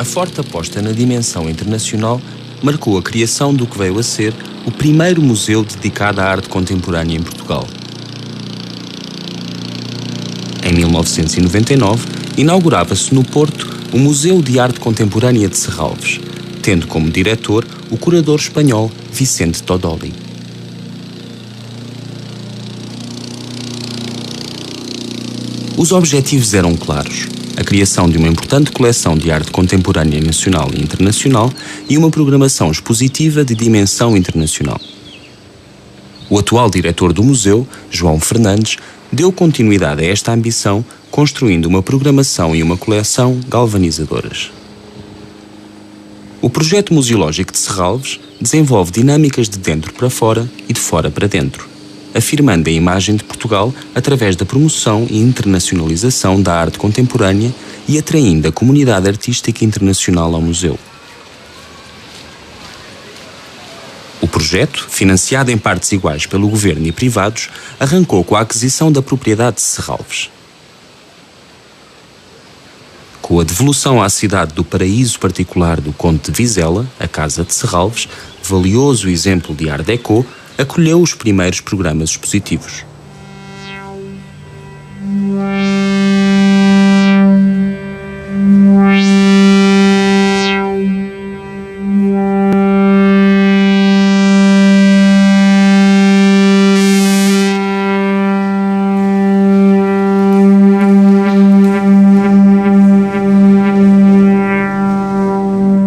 a forte aposta na dimensão internacional marcou a criação do que veio a ser o primeiro museu dedicado à arte contemporânea em Portugal. Em 1999, inaugurava-se no Porto o Museu de Arte Contemporânea de Serralves, tendo como diretor o curador espanhol Vicente Todoli. Os objetivos eram claros: a criação de uma importante coleção de arte contemporânea nacional e internacional e uma programação expositiva de dimensão internacional. O atual diretor do museu, João Fernandes, deu continuidade a esta ambição, construindo uma programação e uma coleção galvanizadoras. O projeto museológico de Serralves desenvolve dinâmicas de dentro para fora e de fora para dentro, afirmando a imagem de Portugal através da promoção e internacionalização da arte contemporânea e atraindo a comunidade artística internacional ao museu. O projeto, financiado em partes iguais pelo governo e privados, arrancou com a aquisição da propriedade de Serralves. Com a devolução à cidade do paraíso particular do Conde de Vizela, a Casa de Serralves, valioso exemplo de Art Déco, acolheu os primeiros programas expositivos.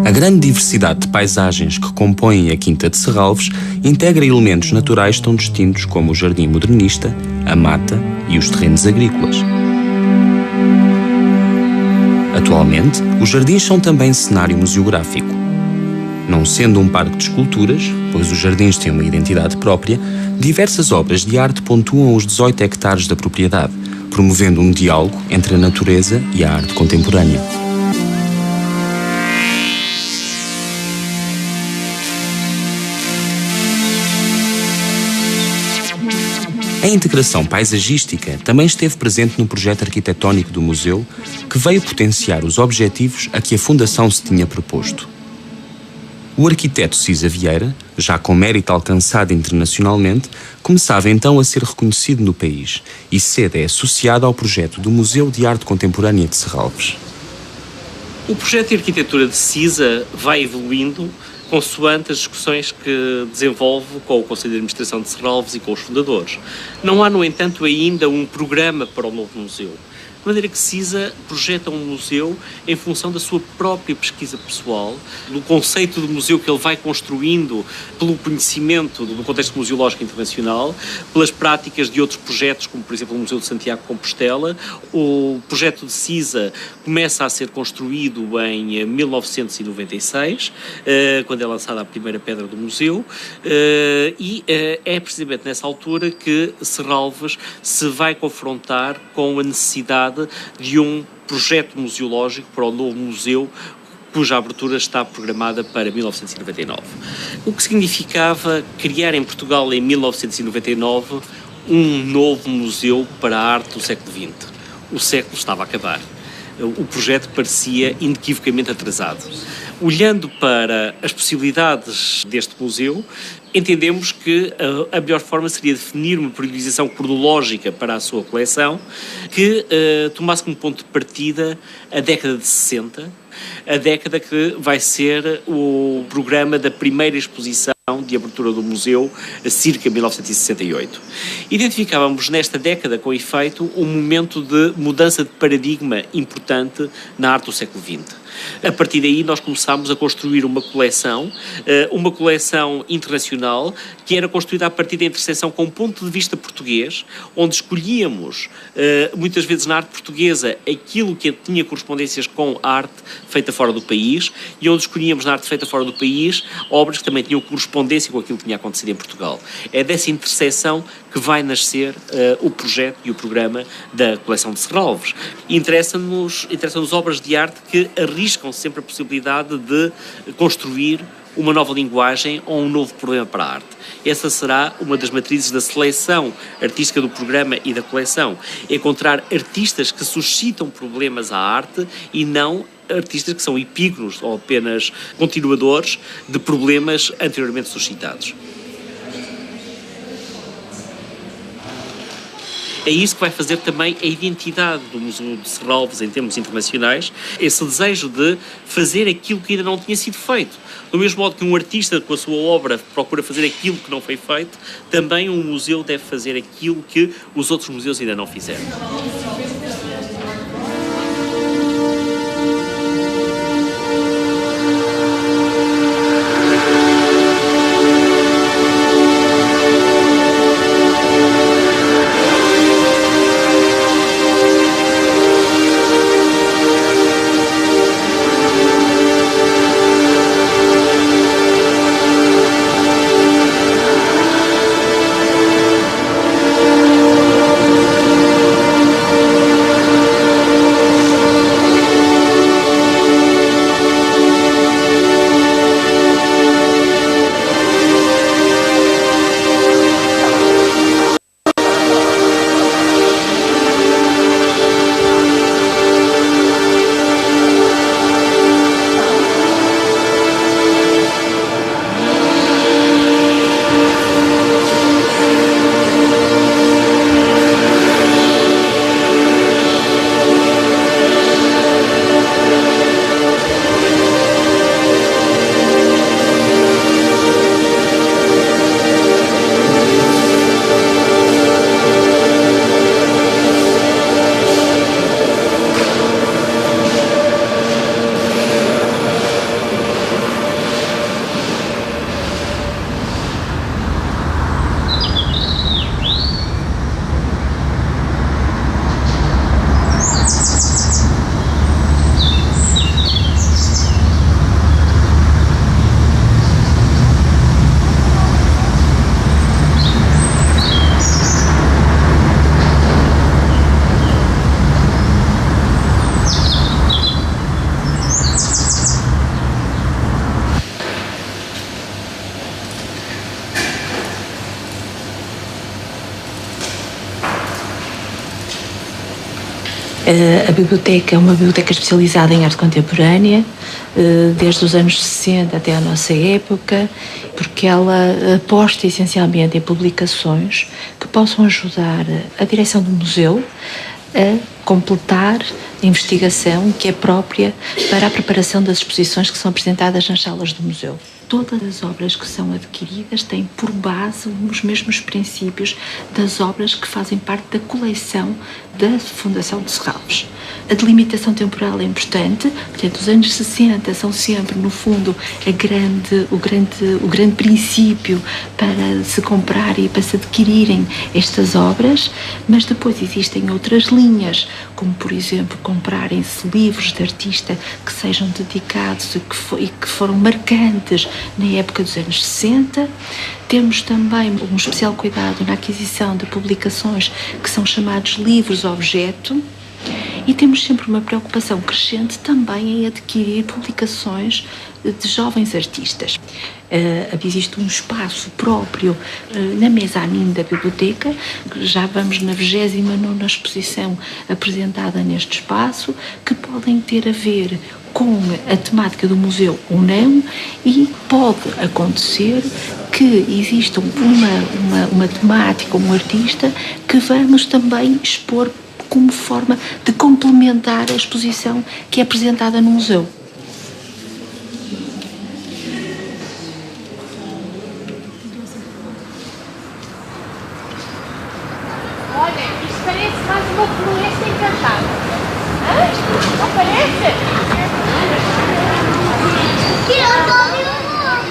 A grande diversidade de paisagens que compõem a Quinta de Serralves integra elementos naturais tão distintos como o jardim modernista, a mata e os terrenos agrícolas. Atualmente, os jardins são também cenário museográfico. Não sendo um parque de esculturas, pois os jardins têm uma identidade própria, diversas obras de arte pontuam os 18 hectares da propriedade, promovendo um diálogo entre a natureza e a arte contemporânea. A integração paisagística também esteve presente no projeto arquitetónico do museu, que veio potenciar os objetivos a que a Fundação se tinha proposto. O arquiteto Cisa Vieira, já com mérito alcançado internacionalmente, começava então a ser reconhecido no país e cedo é associado ao projeto do Museu de Arte Contemporânea de Serralves. O projeto de arquitetura de Cisa vai evoluindo consoante as discussões que desenvolve com o Conselho de Administração de Serralves e com os fundadores. Não há, no entanto, ainda um programa para o novo museu. De maneira que Cisa projeta um museu em função da sua própria pesquisa pessoal, do conceito de museu que ele vai construindo pelo conhecimento do contexto museológico internacional, pelas práticas de outros projetos, como por exemplo o Museu de Santiago de Compostela. O projeto de Cisa começa a ser construído em 1996, quando é lançada a primeira pedra do museu, e é precisamente nessa altura que Serralves se vai confrontar com a necessidade de um projeto museológico para o novo museu, cuja abertura está programada para 1999. O que significava criar em Portugal, em 1999, um novo museu para a arte do século XX. O século estava a acabar. O projeto parecia inequivocamente atrasado. Olhando para as possibilidades deste museu, entendemos que a melhor forma seria definir uma periodização cronológica para a sua coleção que tomasse como ponto de partida a década de 60, a década que vai ser o programa da primeira exposição de abertura do museu, circa 1968. Identificávamos nesta década, com efeito, um momento de mudança de paradigma importante na arte do século XX. A partir daí nós começámos a construir uma coleção internacional que era construída a partir da interseção com um ponto de vista português, onde escolhíamos, muitas vezes na arte portuguesa, aquilo que tinha correspondências com a arte feita fora do país, e onde escolhíamos na arte feita fora do país obras que também tinham correspondência com aquilo que tinha acontecido em Portugal. É dessa interseção que vai nascer o projeto e o programa da coleção de Serralves. Interessa-nos obras de arte que arriscam sempre a possibilidade de construir uma nova linguagem ou um novo problema para a arte. Essa será uma das matrizes da seleção artística do programa e da coleção. Encontrar artistas que suscitam problemas à arte e não artistas que são epígonos ou apenas continuadores de problemas anteriormente suscitados. É isso que vai fazer também a identidade do Museu de Serralves em termos internacionais, esse desejo de fazer aquilo que ainda não tinha sido feito. Do mesmo modo que um artista com a sua obra procura fazer aquilo que não foi feito, também um museu deve fazer aquilo que os outros museus ainda não fizeram. A biblioteca é uma biblioteca especializada em arte contemporânea, desde os anos 60 até a nossa época, porque ela aposta essencialmente em publicações que possam ajudar a direção do museu a completar a investigação que é própria para a preparação das exposições que são apresentadas nas salas do museu. Todas as obras que são adquiridas têm por base os mesmos princípios das obras que fazem parte da coleção da Fundação de Serralves. A delimitação temporal é importante, portanto, os anos 60 são sempre, no fundo, o grande princípio para se comprar e para se adquirirem estas obras, mas depois existem outras linhas, como, por exemplo, comprarem-se livros de artista que sejam dedicados e que foram marcantes na época dos anos 60. Temos também um especial cuidado na aquisição de publicações que são chamados livros-objeto, e temos sempre uma preocupação crescente também em adquirir publicações de jovens artistas. Existe um espaço próprio na mezanine da biblioteca, já vamos na 29ª exposição apresentada neste espaço, que podem ter a ver com a temática do museu ou não, e pode acontecer que exista uma temática, um artista, que vamos também expor como forma de complementar a exposição que é apresentada no museu. Olha, isto parece mais uma floresta encantada. Hã? Não parece? Que eu estou a ouvir um nome.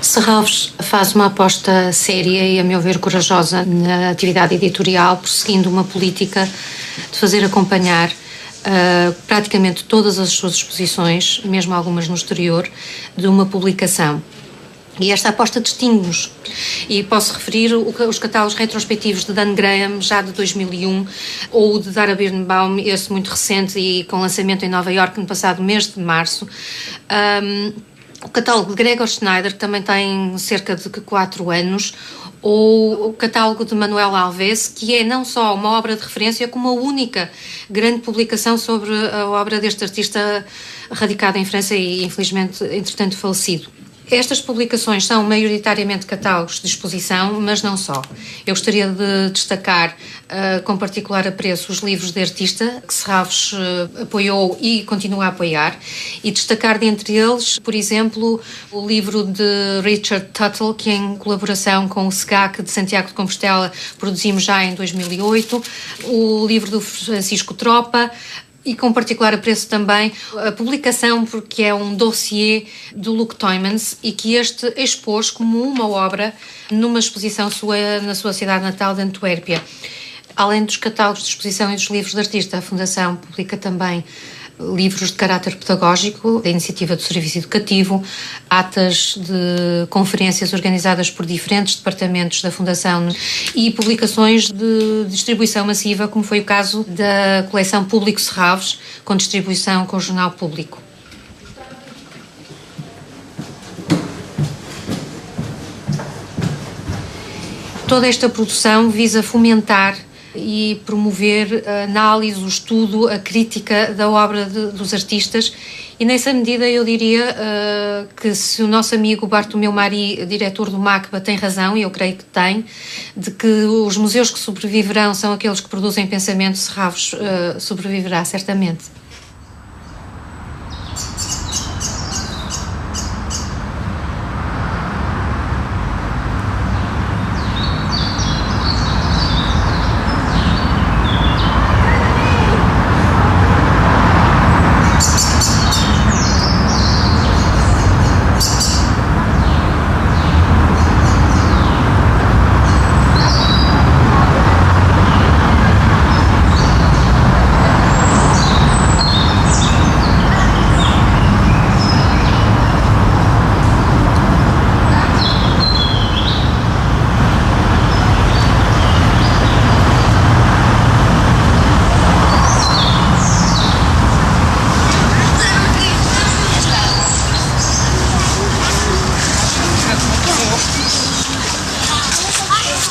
Serralves faz uma aposta séria e, a meu ver, corajosa na atividade editorial, prosseguindo uma política de fazer acompanhar praticamente todas as suas exposições, mesmo algumas no exterior, de uma publicação. E esta aposta distingue-nos. E posso referir os catálogos retrospectivos de Dan Graham, já de 2001, ou de Dara Birnbaum, esse muito recente e com lançamento em Nova Iorque no passado mês de março. O catálogo de Gregor Schneider, que também tem cerca de 4 anos, ou o catálogo de Manuel Alves, que é não só uma obra de referência, como a única grande publicação sobre a obra deste artista radicado em França e, infelizmente, entretanto falecido. Estas publicações são maioritariamente catálogos de exposição, mas não só. Eu gostaria de destacar, com particular apreço, os livros de artista que Serralves apoiou e continua a apoiar, e destacar dentre eles, por exemplo, o livro de Richard Tuttle, que em colaboração com o SEGAC de Santiago de Compostela produzimos já em 2008, o livro do Francisco Tropa, e com particular apreço também a publicação, porque é um dossiê do Luc Tuymans e que este expôs como uma obra numa exposição sua na sua cidade natal de Antuérpia. Além dos catálogos de exposição e dos livros de artista, a Fundação publica também livros de caráter pedagógico, da iniciativa do Serviço Educativo, atas de conferências organizadas por diferentes departamentos da Fundação e publicações de distribuição massiva, como foi o caso da coleção Público Serralves, com distribuição com o Jornal Público. Toda esta produção visa fomentar e promover a análise, o estudo, a crítica da obra dos artistas, e nessa medida eu diria que se o nosso amigo Bartomeu Mari, diretor do MACBA, tem razão, e eu creio que tem, de que os museus que sobreviverão são aqueles que produzem pensamento, Serralves sobreviverá certamente.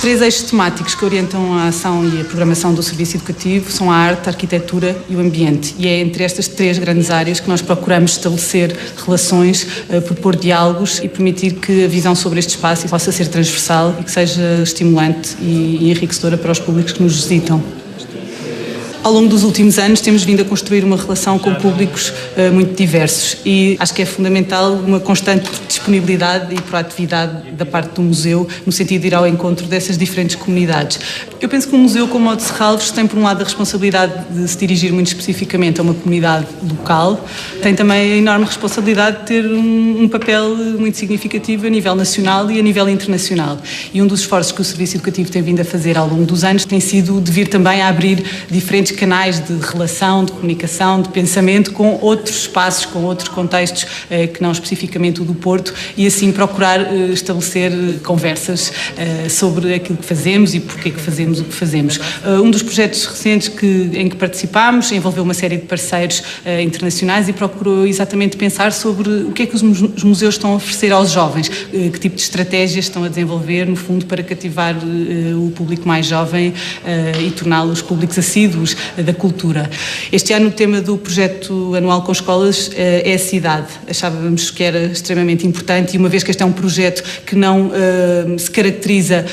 Os 3 eixos temáticos que orientam a ação e a programação do Serviço Educativo são a arte, a arquitetura e o ambiente. E é entre estas 3 grandes áreas que nós procuramos estabelecer relações, propor diálogos e permitir que a visão sobre este espaço possa ser transversal e que seja estimulante e enriquecedora para os públicos que nos visitam. Ao longo dos últimos anos temos vindo a construir uma relação com públicos muito diversos e acho que é fundamental uma constante disponibilidade e proatividade da parte do museu no sentido de ir ao encontro dessas diferentes comunidades. Eu penso que um museu como o de Serralves tem por um lado a responsabilidade de se dirigir muito especificamente a uma comunidade local, tem também a enorme responsabilidade de ter um papel muito significativo a nível nacional e a nível internacional. E um dos esforços que o Serviço Educativo tem vindo a fazer ao longo dos anos tem sido de vir também a abrir diferentes canais de relação, de comunicação, de pensamento com outros espaços, com outros contextos que não especificamente o do Porto e assim procurar estabelecer conversas sobre aquilo que fazemos e porque é que fazemos o que fazemos. Um dos projetos recentes em que participámos envolveu uma série de parceiros internacionais e procurou exatamente pensar sobre o que é que os museus estão a oferecer aos jovens, que tipo de estratégias estão a desenvolver, no fundo, para cativar o público mais jovem e torná-los públicos assíduos da cultura. Este ano o tema do projeto anual com escolas é a cidade. Achávamos que era extremamente importante e uma vez que este é um projeto que não se caracteriza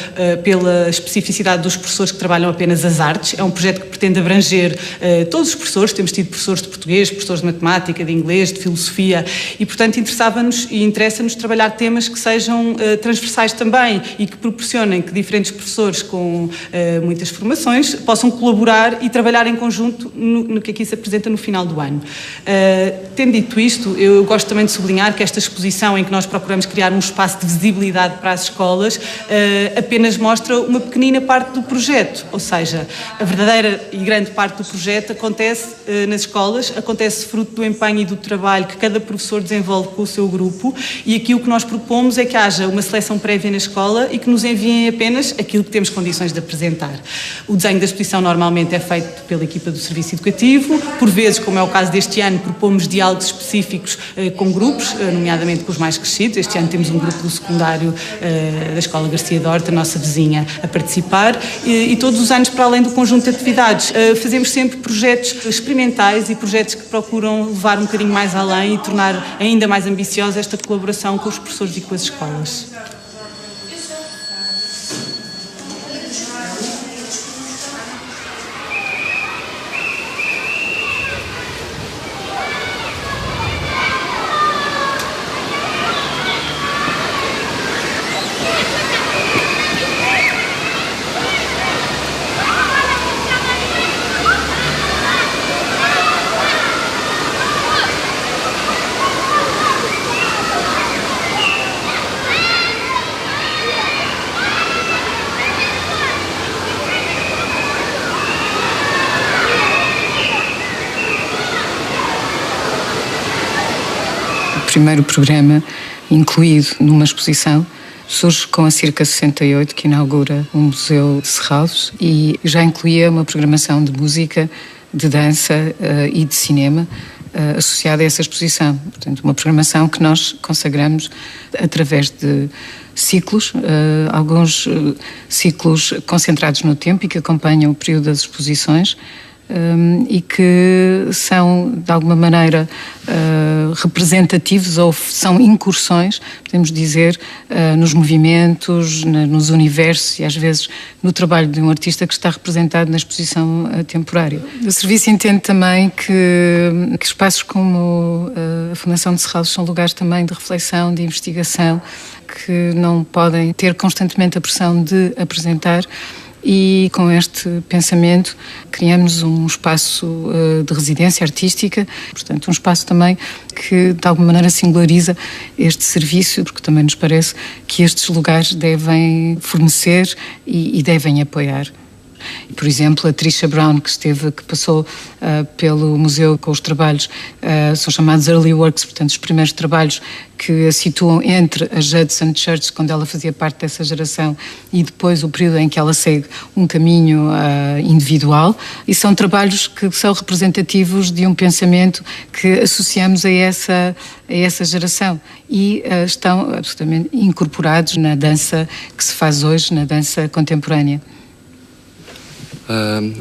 pela especificidade dos professores que trabalham apenas as artes, é um projeto que pretende abranger todos os professores, temos tido professores de português, professores de matemática, de inglês, de filosofia e portanto interessava-nos e interessa-nos trabalhar temas que sejam transversais também e que proporcionem que diferentes professores com muitas formações possam colaborar e trabalhar trabalhar em conjunto no que aqui se apresenta no final do ano. Tendo dito isto, eu gosto também de sublinhar que esta exposição, em que nós procuramos criar um espaço de visibilidade para as escolas, apenas mostra uma pequenina parte do projeto, ou seja, a verdadeira e grande parte do projeto acontece nas escolas, acontece fruto do empenho e do trabalho que cada professor desenvolve com o seu grupo, e aqui o que nós propomos é que haja uma seleção prévia na escola e que nos enviem apenas aquilo que temos condições de apresentar. O desenho da exposição normalmente é feito pela equipa do Serviço Educativo, por vezes, como é o caso deste ano, propomos diálogos específicos com grupos, nomeadamente com os mais crescidos. Este ano temos um grupo do secundário da Escola Garcia Dorta, nossa vizinha, a participar, e todos os anos, para além do conjunto de atividades, fazemos sempre projetos experimentais e projetos que procuram levar um bocadinho mais além e tornar ainda mais ambiciosa esta colaboração com os professores e com as escolas. O primeiro programa incluído numa exposição surge com a Circa 68, que inaugura um museu de Serralves, e já incluía uma programação de música, de dança e de cinema associada a essa exposição. Portanto, uma programação que nós consagramos através de ciclos, alguns ciclos concentrados no tempo e que acompanham o período das exposições, e que são, de alguma maneira, representativos ou são incursões, podemos dizer, nos movimentos, nos universos e, às vezes, no trabalho de um artista que está representado na exposição temporária. O Serviço entende também que espaços como a Fundação de Serralves são lugares também de reflexão, de investigação, que não podem ter constantemente a pressão de apresentar. E com este pensamento criamos um espaço de residência artística, portanto um espaço também que de alguma maneira singulariza este serviço, porque também nos parece que estes lugares devem fornecer e devem apoiar. Por exemplo, a Trisha Brown, que passou pelo museu com os trabalhos, são chamados early works, portanto os primeiros trabalhos que a situam entre a Judson Church, quando ela fazia parte dessa geração, e depois o período em que ela segue um caminho individual, e são trabalhos que são representativos de um pensamento que associamos a essa geração e estão absolutamente incorporados na dança que se faz hoje, na dança contemporânea.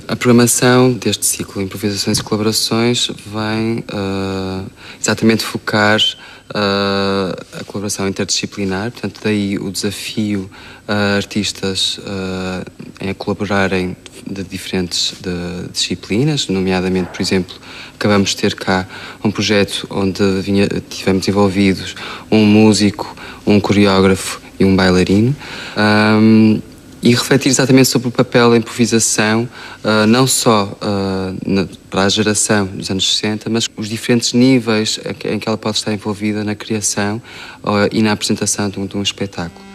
A programação deste ciclo de improvisações e colaborações vem exatamente focar a colaboração interdisciplinar, portanto daí o desafio a artistas em colaborarem de diferentes disciplinas, nomeadamente, por exemplo, acabamos de ter cá um projeto onde tivemos envolvidos um músico, um coreógrafo e um bailarino. E refletir exatamente sobre o papel da improvisação, não só para a geração dos anos 60, mas os diferentes níveis em que ela pode estar envolvida na criação e na apresentação de um espetáculo.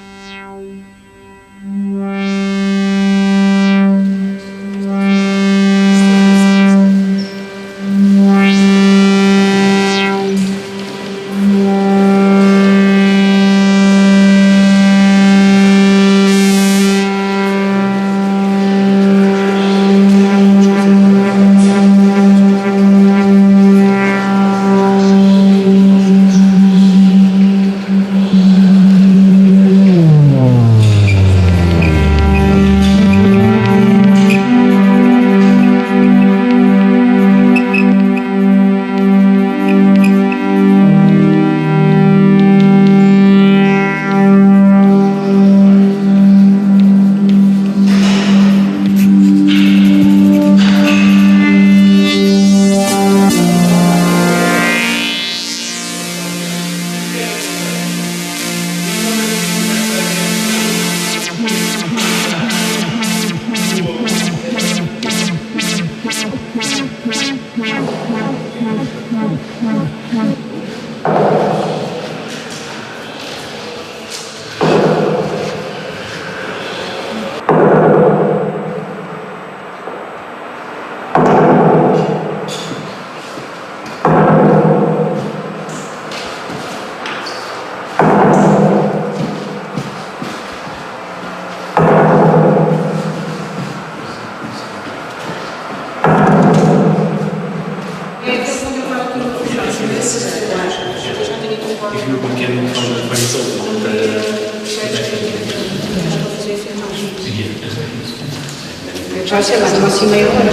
Já sei lá, estou assim meia hora.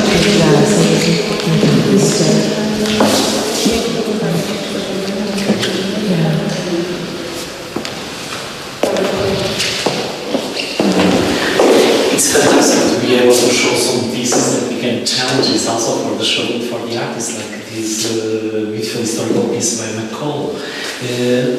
It's fantastic to be able to show some pieces that became challenges also for the show, for the artists, like this beautiful historical piece by McCall.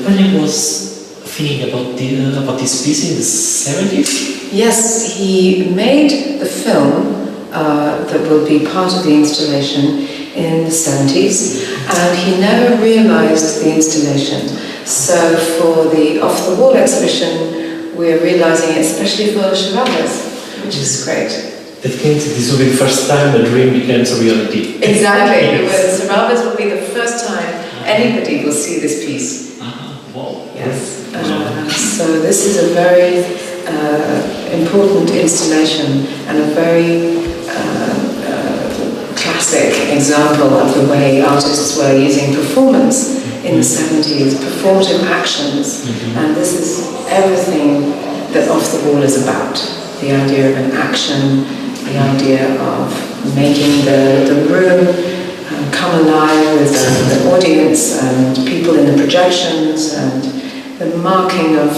When I was thinking about this piece in the 70s. Yes, he made the film that will be part of the installation in the 70s, and he never realised the installation. So for the Off the Wall exhibition, we're realising it, especially for Charadas, which is great. That means this will be the first time a dream becomes a reality. Exactly. Charadas will be the first time anybody will see this piece. Wow. Yes. So this is a very important installation and a very classic example of the way artists were using performance in the 70s, performative actions, and this is everything that Off the Wall is about. The idea of an action, the idea of making the room come alive with the audience and people in the projections and the marking of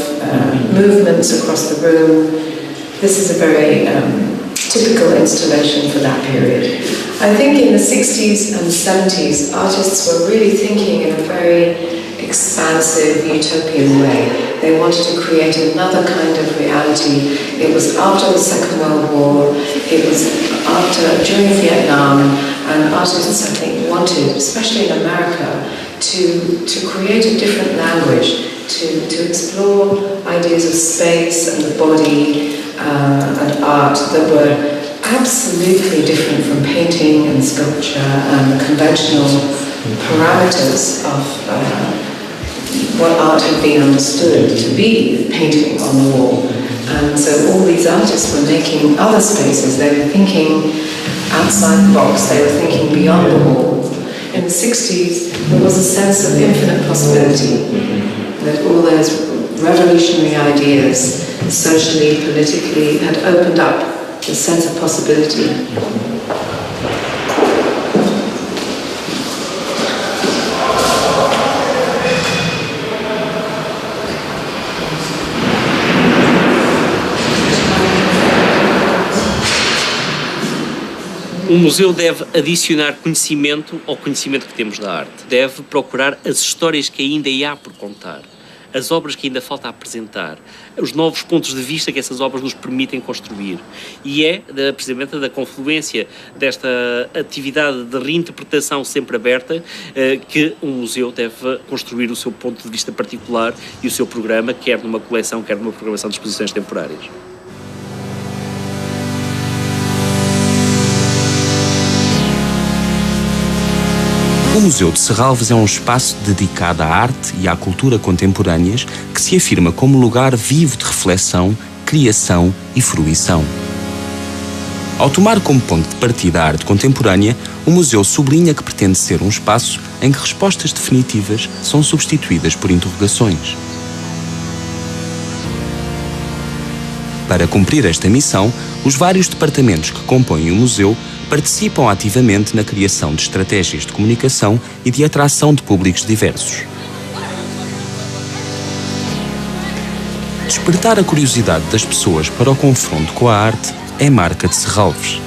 movements across the room. This is a very typical installation for that period. I think in the 60s and 70s, artists were really thinking in a very expansive, utopian way. They wanted to create another kind of reality. It was after the Second World War, it was during Vietnam, and artists, I think, wanted, especially in America, to create a different language, to explore ideas of space and the body and art that were absolutely different from painting and sculpture and the conventional parameters of what art had been understood to be painting on the wall. And so all these artists were making other spaces. They were thinking outside the box. They were thinking beyond the wall. In the 60s, there was a sense of infinite possibility, that all those revolutionary ideas, socially, politically, had opened up the sense of possibility. O museu deve adicionar conhecimento ao conhecimento que temos da arte. Deve procurar as histórias que ainda há por contar, as obras que ainda falta apresentar, os novos pontos de vista que essas obras nos permitem construir. E é precisamente da confluência desta atividade de reinterpretação sempre aberta que um museu deve construir o seu ponto de vista particular e o seu programa, quer numa coleção, quer numa programação de exposições temporárias. O Museu de Serralves é um espaço dedicado à arte e à cultura contemporâneas que se afirma como lugar vivo de reflexão, criação e fruição. Ao tomar como ponto de partida a arte contemporânea, o museu sublinha que pretende ser um espaço em que respostas definitivas são substituídas por interrogações. Para cumprir esta missão, os vários departamentos que compõem o museu participam ativamente na criação de estratégias de comunicação e de atração de públicos diversos. Despertar a curiosidade das pessoas para o confronto com a arte é marca de Serralves.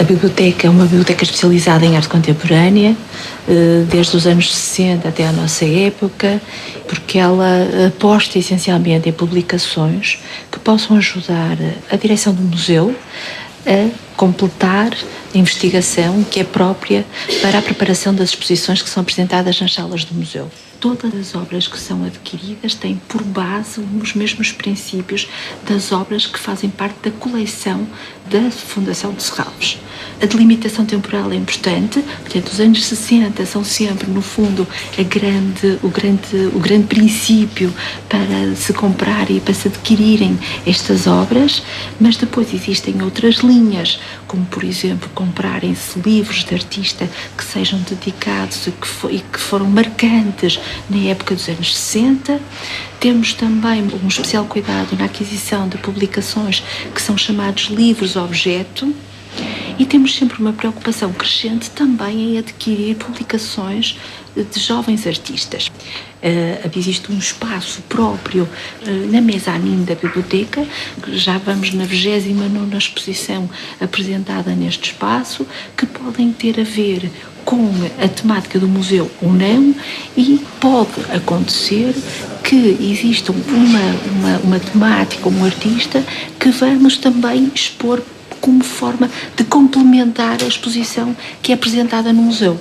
A biblioteca é uma biblioteca especializada em arte contemporânea, desde os anos 60 até à nossa época, porque ela aposta essencialmente em publicações que possam ajudar a direção do museu a completar a investigação que é própria para a preparação das exposições que são apresentadas nas salas do museu. Todas as obras que são adquiridas têm por base os mesmos princípios das obras que fazem parte da coleção da Fundação de Serralves. A delimitação temporal é importante, portanto, os anos 60 são sempre, no fundo, o grande princípio para se comprar e para se adquirirem estas obras, mas depois existem outras linhas, como, por exemplo, comprarem-se livros de artista que sejam dedicados e que foram marcantes na época dos anos 60. Temos também um especial cuidado na aquisição de publicações que são chamados livros-objeto, e temos sempre uma preocupação crescente também em adquirir publicações de jovens artistas. Existe um espaço próprio na mezanine da biblioteca, já vamos na 29ª exposição apresentada neste espaço, que podem ter a ver com a temática do museu ou não, e pode acontecer que exista uma temática, um artista que vamos também expor como forma de complementar a exposição que é apresentada no museu.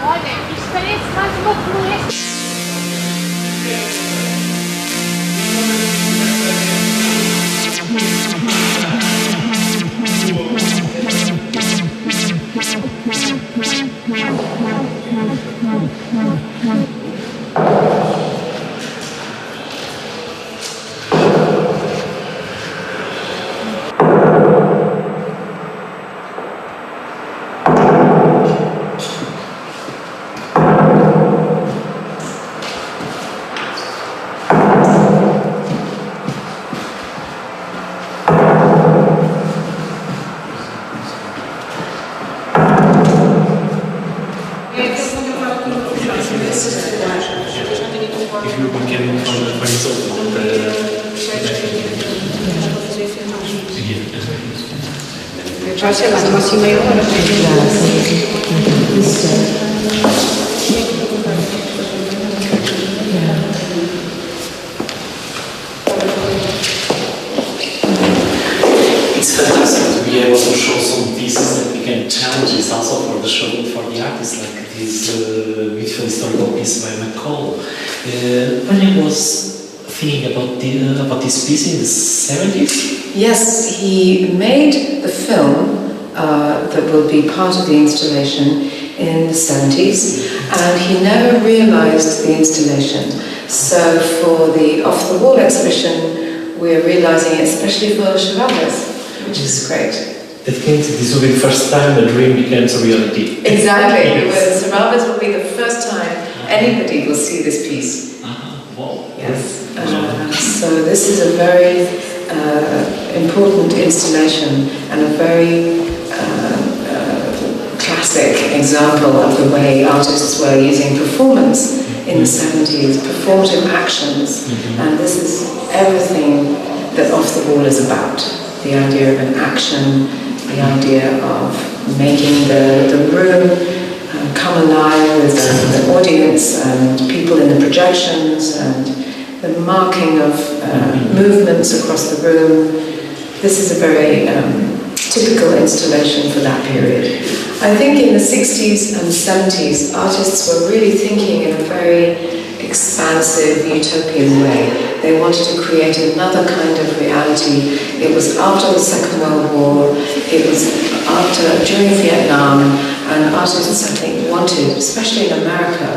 Olha, isto parece mais uma floresta. Já sei lá, uma meia hora. It's fantastic to be able to show some pieces that became challenges also for the show for the artists, like this beautiful historical piece by McCall. When I was thinking about this piece in the 70s. Yes, he made the film that will be part of the installation in the 70s, and he never realized the installation. So for the Off the Wall exhibition, we're realizing it, especially for Chavez, which is great. That means this will be the first time a dream becomes a reality. Exactly. Chavez will be the first time anybody will see this piece. Wow. Yes. So this is a very important installation and a very classic example of the way artists were using performance in the 70s, performative actions, and this is everything that Off the Wall is about. The idea of an action, the idea of making the room come alive with the audience and people in the projections and the marking of movements across the room. This is a very typical installation for that period. I think in the 60s and 70s, artists were really thinking in a very expansive, utopian way. They wanted to create another kind of reality. It was after the Second World War, it was during Vietnam, and artists, I think, wanted, especially in America,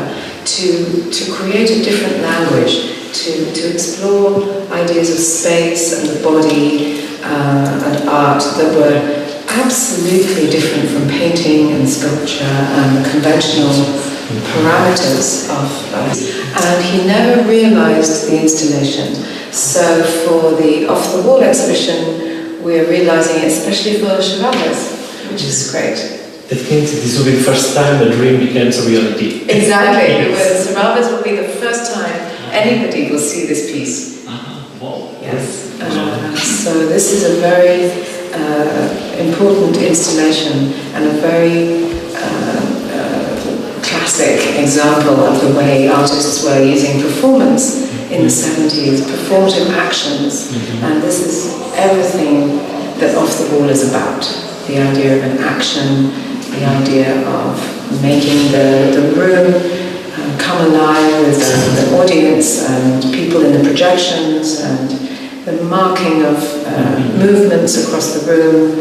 to create a different language, to explore ideas of space and the body and art that were absolutely different from painting and sculpture and the conventional parameters of and he never realized the installation. So for the Off the Wall exhibition, we're realizing it, especially for Chavez, which is great. That means this will be the first time a dream becomes a reality. Exactly. Chavez will be the first time anybody will see this piece. Wow. Yes. So this is a very important installation and a very classic example of the way artists were using performance in the 70s, performative actions, and this is everything that Off the Wall is about. The idea of an action, the idea of making the room come alive with the audience and people in the projections and the marking of movements across the room.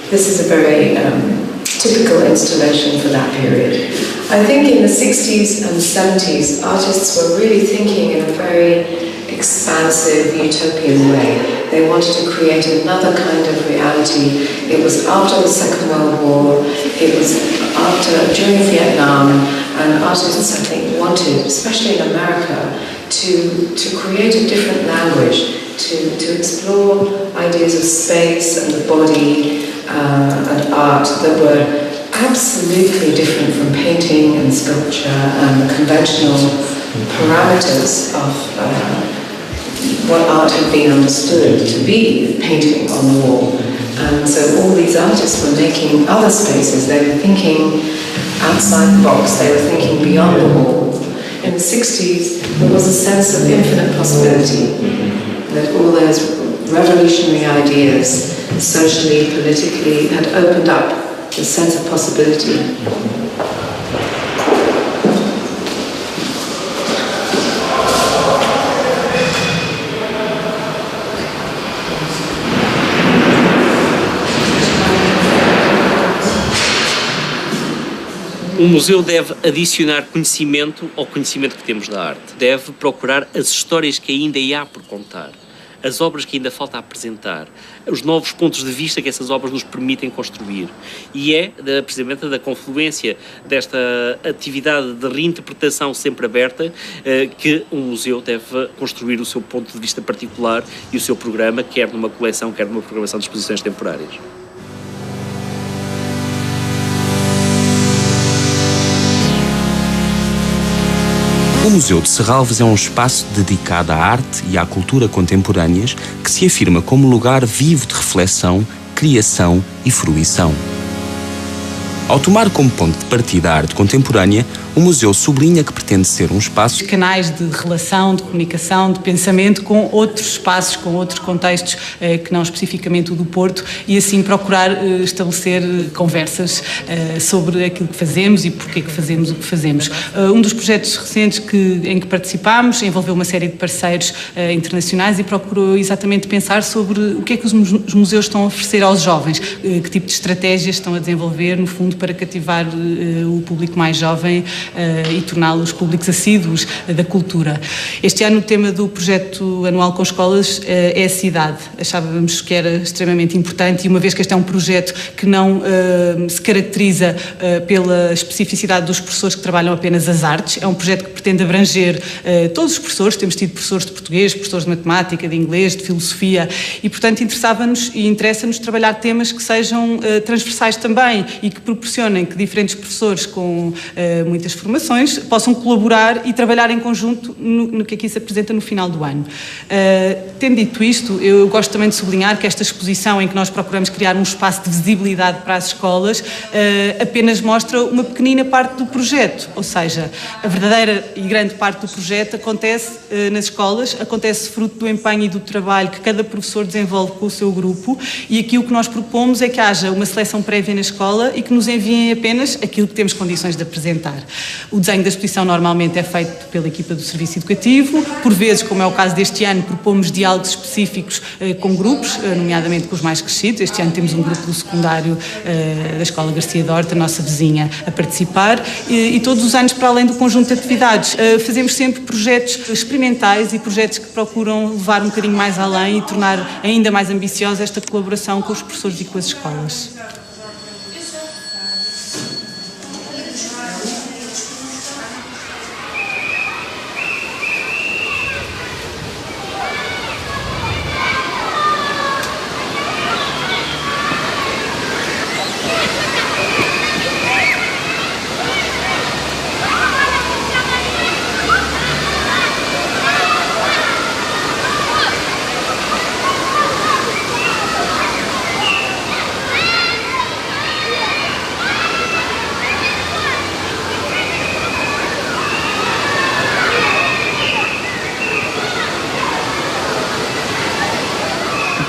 This is a very typical installation for that period. I think in the 60s and 70s, artists were really thinking in a very expansive, utopian way. They wanted to create another kind of reality. It was after the Second World War, it was during Vietnam, and artists, I think, wanted, especially in America, to create a different language, to explore ideas of space and the body and art that were absolutely different from painting and sculpture and the conventional parameters of what art had been understood to be, painting on the wall. And so all these artists were making other spaces. They were thinking outside the box. They were thinking beyond the wall. In the 60s, there was a sense of infinite possibility, that all those revolutionary ideas, socially, politically, had opened up the sense of possibility. Um museu deve adicionar conhecimento ao conhecimento que temos da arte. Deve procurar as histórias que ainda há por contar, as obras que ainda falta apresentar, os novos pontos de vista que essas obras nos permitem construir. E é precisamente da confluência desta atividade de reinterpretação sempre aberta que um museu deve construir o seu ponto de vista particular e o seu programa, quer numa coleção, quer numa programação de exposições temporárias. O Museu de Serralves é um espaço dedicado à arte e à cultura contemporâneas que se afirma como lugar vivo de reflexão, criação e fruição. Ao tomar como ponto de partida a arte contemporânea, o museu sublinha que pretende ser um espaço... Canais de relação, de comunicação, de pensamento com outros espaços, com outros contextos que não especificamente o do Porto, e assim procurar estabelecer conversas sobre aquilo que fazemos e porque que fazemos o que fazemos. Um dos projetos recentes em que participámos envolveu uma série de parceiros internacionais e procurou exatamente pensar sobre o que é que os museus estão a oferecer aos jovens, que tipo de estratégias estão a desenvolver, no fundo, para cativar o público mais jovem e torná-los públicos assíduos da cultura. Este ano o tema do projeto anual com escolas é a cidade. Achávamos que era extremamente importante e uma vez que este é um projeto que não se caracteriza pela especificidade dos professores que trabalham apenas as artes, é um projeto que pretende abranger todos os professores. Temos tido professores de português, professores de matemática, de inglês, de filosofia e, portanto, interessava-nos e interessa-nos trabalhar temas que sejam transversais também e que proporcionem que diferentes professores com muitas formações possam colaborar e trabalhar em conjunto no que aqui se apresenta no final do ano. Tendo dito isto, eu gosto também de sublinhar que esta exposição em que nós procuramos criar um espaço de visibilidade para as escolas apenas mostra uma pequenina parte do projeto, ou seja, a verdadeira e grande parte do projeto acontece nas escolas, acontece fruto do empenho e do trabalho que cada professor desenvolve com o seu grupo e aqui o que nós propomos é que haja uma seleção prévia na escola e que nos enviem apenas aquilo que temos condições de apresentar. O desenho da exposição normalmente é feito pela equipa do Serviço Educativo, por vezes, como é o caso deste ano, propomos diálogos específicos com grupos, nomeadamente com os mais crescidos. Este ano temos um grupo do secundário da Escola Garcia de Horta, nossa vizinha, a participar e todos os anos, para além do conjunto de atividades, fazemos sempre projetos experimentais e projetos que procuram levar um bocadinho mais além e tornar ainda mais ambiciosa esta colaboração com os professores e com as escolas.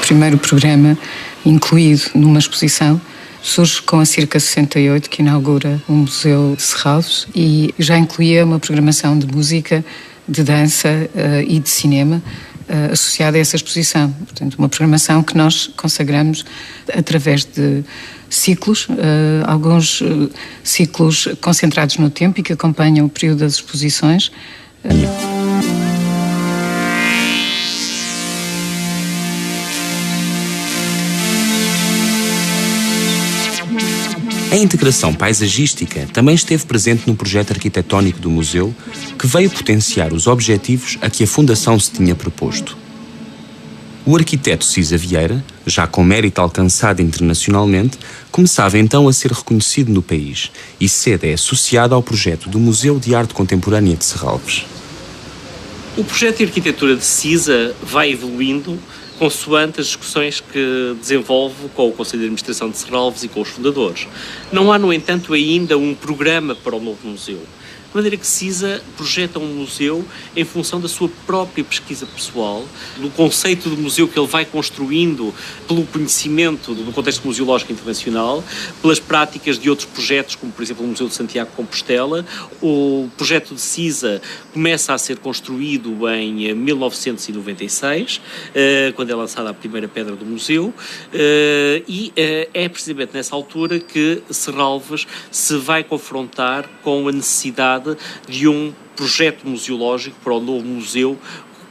primeiro programa incluído numa exposição surge com a Circa 68, que inaugura o Museu de Serralves, e já incluía uma programação de música, de dança e de cinema associada a essa exposição. Portanto, uma programação que nós consagramos através de ciclos, alguns ciclos concentrados no tempo e que acompanham o período das exposições. A integração paisagística também esteve presente no projeto arquitetónico do museu, que veio potenciar os objetivos a que a Fundação se tinha proposto. O arquiteto Cisa Vieira, já com mérito alcançado internacionalmente, começava então a ser reconhecido no país e cedo é associado ao projeto do Museu de Arte Contemporânea de Serralves. O projeto de arquitetura de Cisa vai evoluindo consoante as discussões que desenvolve com o Conselho de Administração de Serralves e com os fundadores. Não há, no entanto, ainda um programa para o novo museu. De maneira que Cisa projeta um museu em função da sua própria pesquisa pessoal, do conceito de museu que ele vai construindo pelo conhecimento do contexto museológico internacional, pelas práticas de outros projetos, como por exemplo o Museu de Santiago de Compostela. O projeto de Cisa começa a ser construído em 1996, quando é lançada a primeira pedra do museu, e é precisamente nessa altura que Serralves se vai confrontar com a necessidade de um projeto museológico para o novo museu,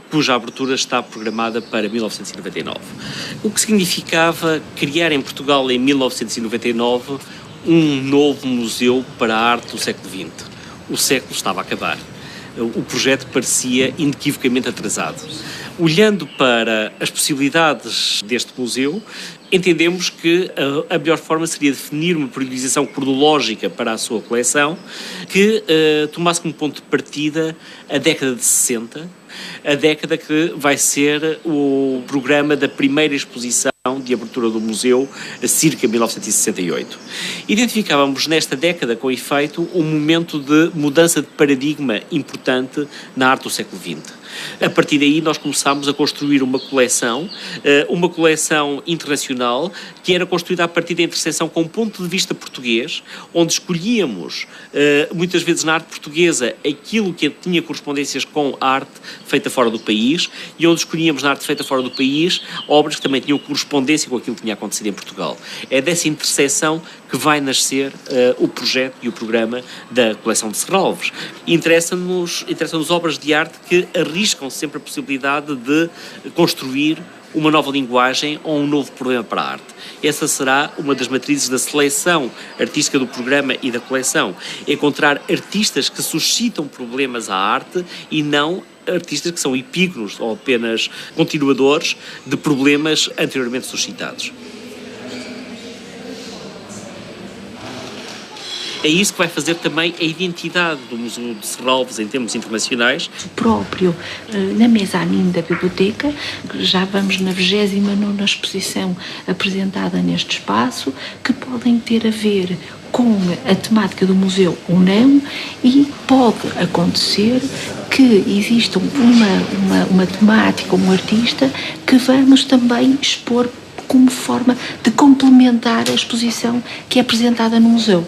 cuja abertura está programada para 1999. O que significava criar em Portugal, em 1999, um novo museu para a arte do século XX. O século estava a acabar. O projeto parecia inequivocamente atrasado. Olhando para as possibilidades deste museu, entendemos que a melhor forma seria definir uma periodização cronológica para a sua coleção que tomasse como ponto de partida a década de 60, a década que vai ser o programa da primeira exposição de abertura do museu, circa 1968. Identificávamos nesta década, com efeito, um momento de mudança de paradigma importante na arte do século XX. A partir daí nós começámos a construir uma coleção internacional que era construída a partir da interseção com um ponto de vista português, onde escolhíamos, muitas vezes na arte portuguesa, aquilo que tinha correspondências com a arte feita fora do país, e onde escolhíamos na arte feita fora do país obras que também tinham correspondência com aquilo que tinha acontecido em Portugal. É dessa interseção que vai nascer o projeto e o programa da coleção de Serralves. Interessa-nos obras de arte que arriscam sempre a possibilidade de construir uma nova linguagem ou um novo problema para a arte. Essa será uma das matrizes da seleção artística do programa e da coleção. Encontrar artistas que suscitam problemas à arte e não artistas que são epígonos ou apenas continuadores de problemas anteriormente suscitados. É isso que vai fazer também a identidade do Museu de Serralves em termos internacionais. O próprio, na mezanine da biblioteca, já vamos na 29ª exposição apresentada neste espaço, que podem ter a ver com a temática do museu ou não, e pode acontecer que exista uma temática, um artista, que vamos também expor como forma de complementar a exposição que é apresentada no museu.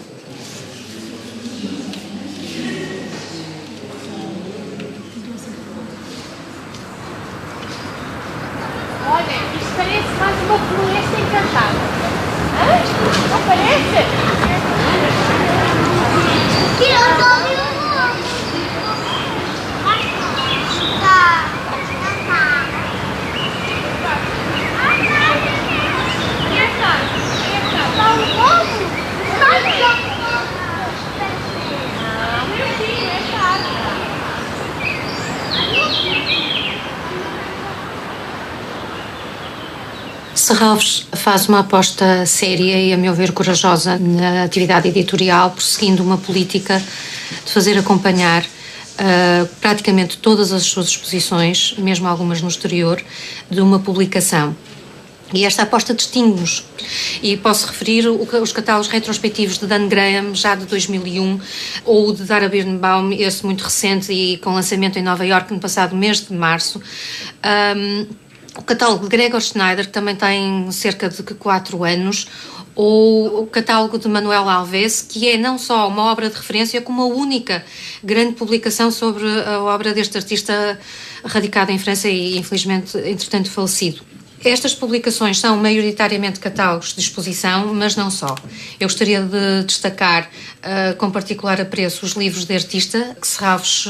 Olha, isto parece mais uma floresta encantada. Hã? Não parece? Que eu estou Serralves faz uma aposta séria e, a meu ver, corajosa na atividade editorial, prosseguindo uma política de fazer acompanhar praticamente todas as suas exposições, mesmo algumas no exterior, de uma publicação. E esta aposta distingue-nos. E posso referir os catálogos retrospectivos de Dan Graham, já de 2001, ou o de Dara Birnbaum, esse muito recente e com lançamento em Nova Iorque no passado mês de março, o catálogo de Gregor Schneider, que também tem cerca de 4 anos, ou o catálogo de Manuel Alves, que é não só uma obra de referência, como a única grande publicação sobre a obra deste artista radicado em França e, infelizmente, entretanto falecido. Estas publicações são maioritariamente catálogos de exposição, mas não só. Eu gostaria de destacar, com particular apreço, os livros de artista que Serralves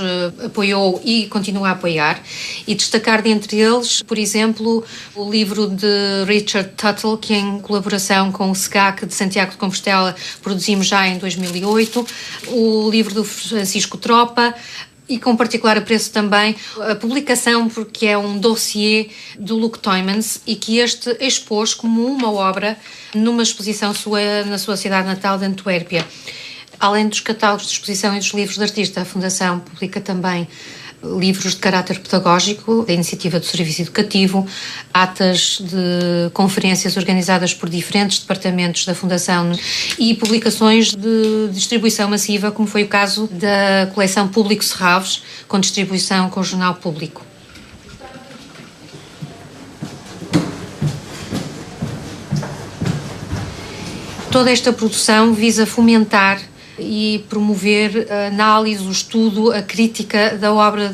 apoiou e continua a apoiar, e destacar dentre eles, por exemplo, o livro de Richard Tuttle, que em colaboração com o SEGAC de Santiago de Compostela produzimos já em 2008, o livro do Francisco Tropa, e com particular apreço também a publicação, porque é um dossiê do Luc Tuymans e que este expôs como uma obra numa exposição sua na sua cidade natal de Antuérpia. Além dos catálogos de exposição e dos livros de artista, a Fundação publica também livros de caráter pedagógico, da iniciativa do Serviço Educativo, atas de conferências organizadas por diferentes departamentos da Fundação e publicações de distribuição massiva, como foi o caso da coleção Público Serralves, com distribuição com o Jornal Público. Toda esta produção visa fomentar e promover a análise, o estudo, a crítica da obra